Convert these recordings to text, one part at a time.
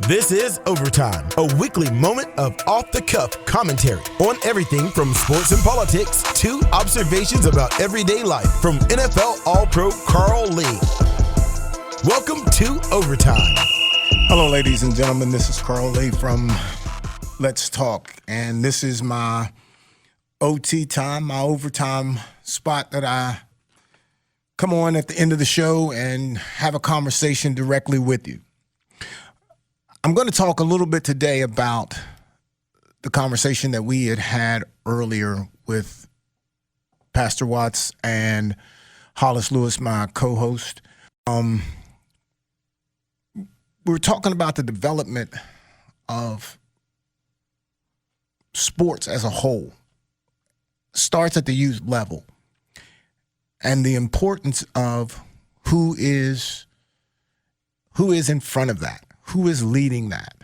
This is Overtime, a weekly moment of off-the-cuff commentary on everything from sports and politics to observations about everyday life from NFL All-Pro Carl Lee. Welcome to Overtime. Hello, ladies and gentlemen. This is Carl Lee from Let's Talk, and this is my OT time, my overtime spot that I come on at the end of the show and have a conversation directly with you. I'm going to talk a little bit today about the conversation that we had earlier with Pastor Watts and Hollis Lewis, my co-host. We were talking about the development of sports as a whole. Starts at the youth level, and the importance of who is in front of that. Who is leading that?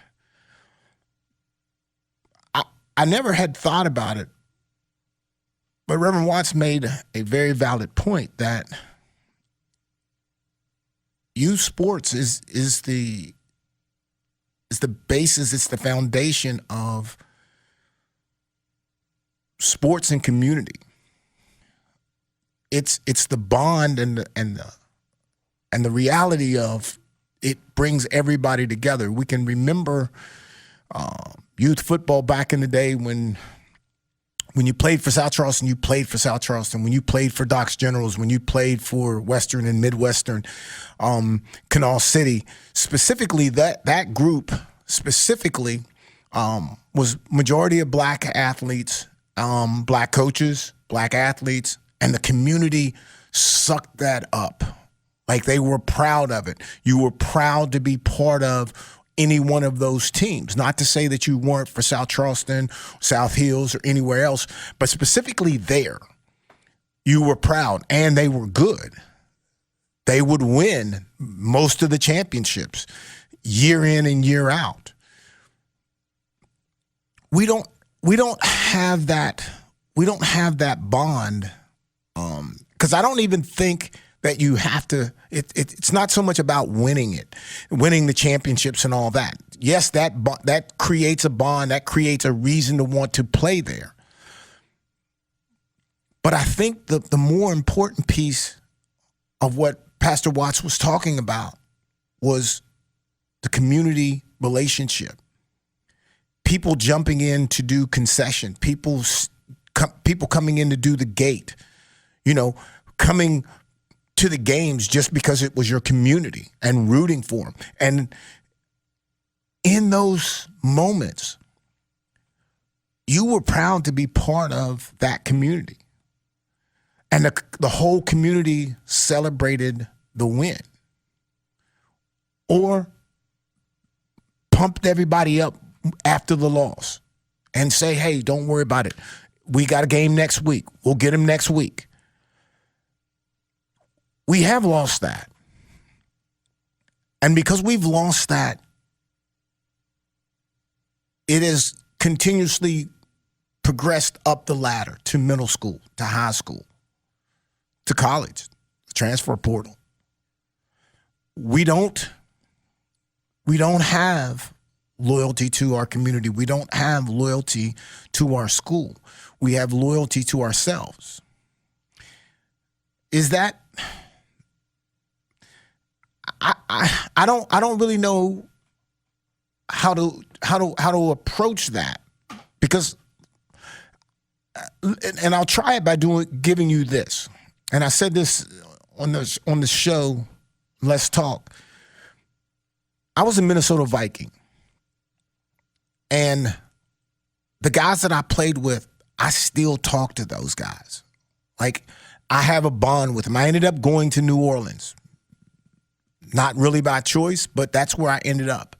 I never had thought about it, but Reverend Watts made a very valid point that youth sports is the basis, it's the foundation of sports and community. It's the bond and the reality of it brings everybody together. We can remember youth football back in the day when you played for South Charleston, you played for South Charleston. When you played for Doc's Generals, when you played for Western and Midwestern, Canal City, specifically that group specifically was majority of black athletes, black coaches, black athletes, and the community sucked that up. Like they were proud of it. You were proud to be part of any one of those teams. Not to say that you weren't for South Charleston, South Hills, or anywhere else, but specifically there, you were proud, and they were good. They would win most of the championships year in and year out. We don't have that. We don't have that bond because I don't even think that you have to, it's not so much about winning the championships and all that. Yes, that creates a bond, that creates a reason to want to play there. But I think the more important piece of what Pastor Watts was talking about was the community relationship. People jumping in to do concession, people coming in to do the gate, coming to the games just because it was your community and rooting for them. And in those moments, you were proud to be part of that community. And the whole community celebrated the win or pumped everybody up after the loss and say, hey, don't worry about it. We got a game next week. We'll get them next week. We have lost that. And because we've lost that, it has continuously progressed up the ladder to middle school, to high school, to college, transfer portal. We don't have loyalty to our community. We don't have loyalty to our school. We have loyalty to ourselves. Is that... I don't really know how to approach that, because and I'll try it by giving you this. And I said this on the show Let's Talk. I was a Minnesota Viking, and the guys that I played with, I still talk to those guys. Like, I have a bond with them. I ended up going to New Orleans. Not really by choice, but that's where I ended up.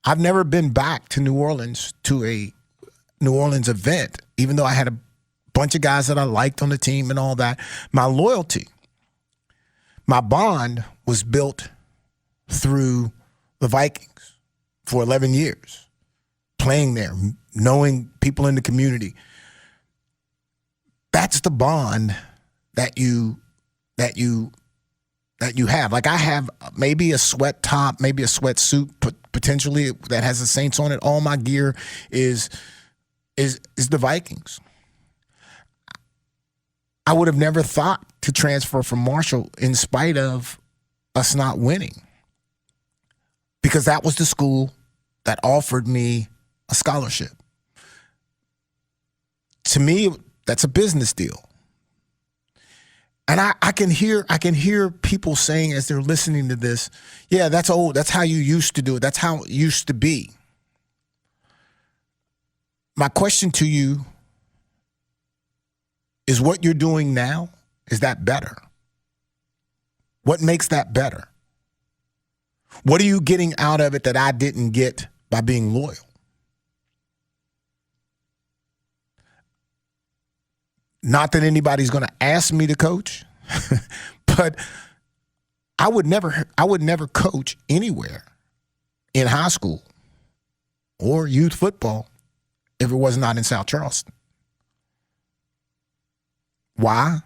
I've never been back to New Orleans to a New Orleans event, even though I had a bunch of guys that I liked on the team and all that. My loyalty, my bond was built through the Vikings for 11 years, playing there, knowing people in the community. That's the bond that you have. Like, I have maybe a sweat top, maybe a sweatsuit potentially that has the Saints on it. All my gear is the Vikings. I would have never thought to transfer from Marshall in spite of us not winning, because that was the school that offered me a scholarship. To me, that's a business deal. And I can hear people saying as they're listening to this, yeah, that's old. That's how you used to do it. That's how it used to be. My question to you is, what you're doing now, is that better? What makes that better? What are you getting out of it that I didn't get by being loyal? Not that anybody's going to ask me to coach, but I would never coach anywhere in high school or youth football if it was not in South Charleston. Why?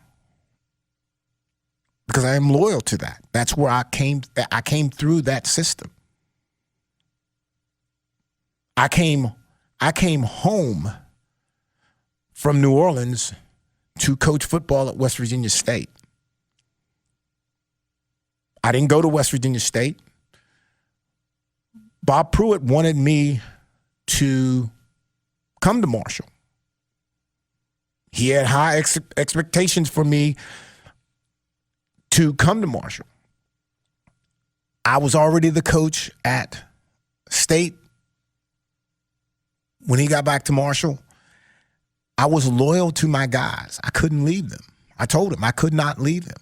Because I am loyal to that. That's where I came through that system. I came home from New Orleans to coach football at West Virginia State. I didn't go to West Virginia State. Bob Pruitt wanted me to come to Marshall. He had high expectations for me to come to Marshall. I was already the coach at State. When he got back to Marshall, I was loyal to my guys. I couldn't leave them. I told him I could not leave them.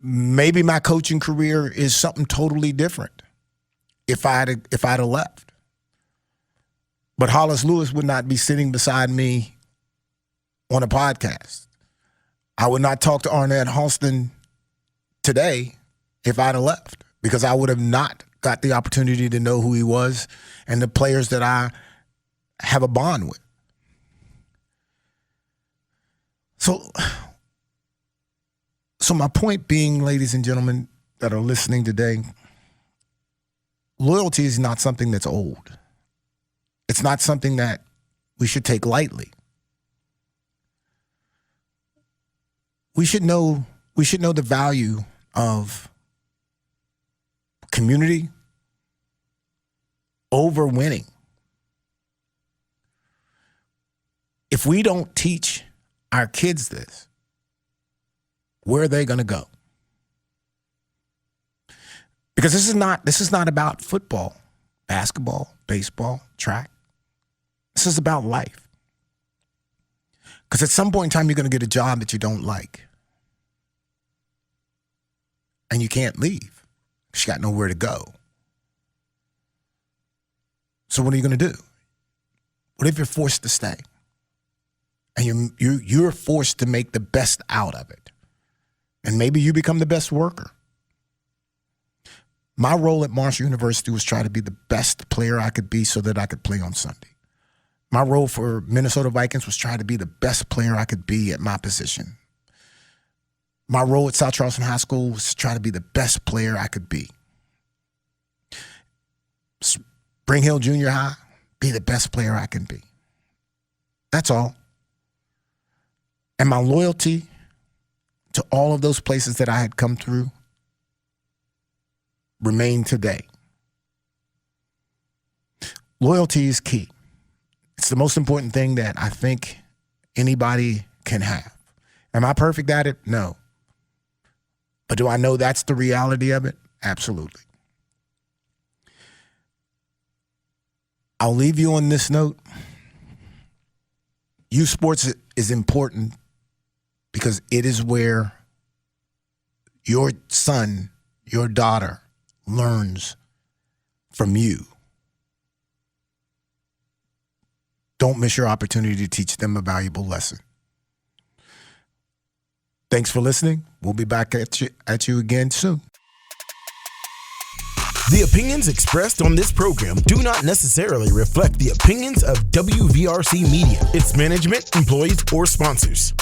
Maybe my coaching career is something totally different if I'd have left. But Hollis Lewis would not be sitting beside me on a podcast. I would not talk to Arnett Halston today if I'd have left, because I would have not got the opportunity to know who he was and the players that I have a bond with. So my point being, ladies and gentlemen that are listening today, loyalty is not something that's old. It's not something that we should take lightly. We should know the value of community over winning. If we don't teach our kids this, where are they going to go? Because this is not about football, basketball, baseball, track. This is about life. Because at some point in time, you're going to get a job that you don't like. And you can't leave. You got nowhere to go. So what are you going to do? What if you're forced to stay? And you're forced to make the best out of it. And maybe you become the best worker. My role at Marshall University was try to be the best player I could be so that I could play on Sunday. My role for Minnesota Vikings was try to be the best player I could be at my position. My role at South Charleston High School was to try to be the best player I could be. Spring Hill Junior High, be the best player I can be. That's all. And my loyalty to all of those places that I had come through remain today. Loyalty is key. It's the most important thing that I think anybody can have. Am I perfect at it? No. But do I know that's the reality of it? Absolutely. I'll leave you on this note. Youth sports is important because it is where your son, your daughter learns from you. Don't miss your opportunity to teach them a valuable lesson. Thanks for listening. We'll be back at you again soon. The opinions expressed on this program do not necessarily reflect the opinions of WVRC Media, its management, employees, or sponsors.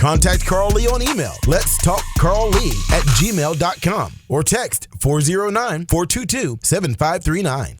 Contact Carl Lee on email, letstalkcarllee@gmail.com, or text 409-422-7539.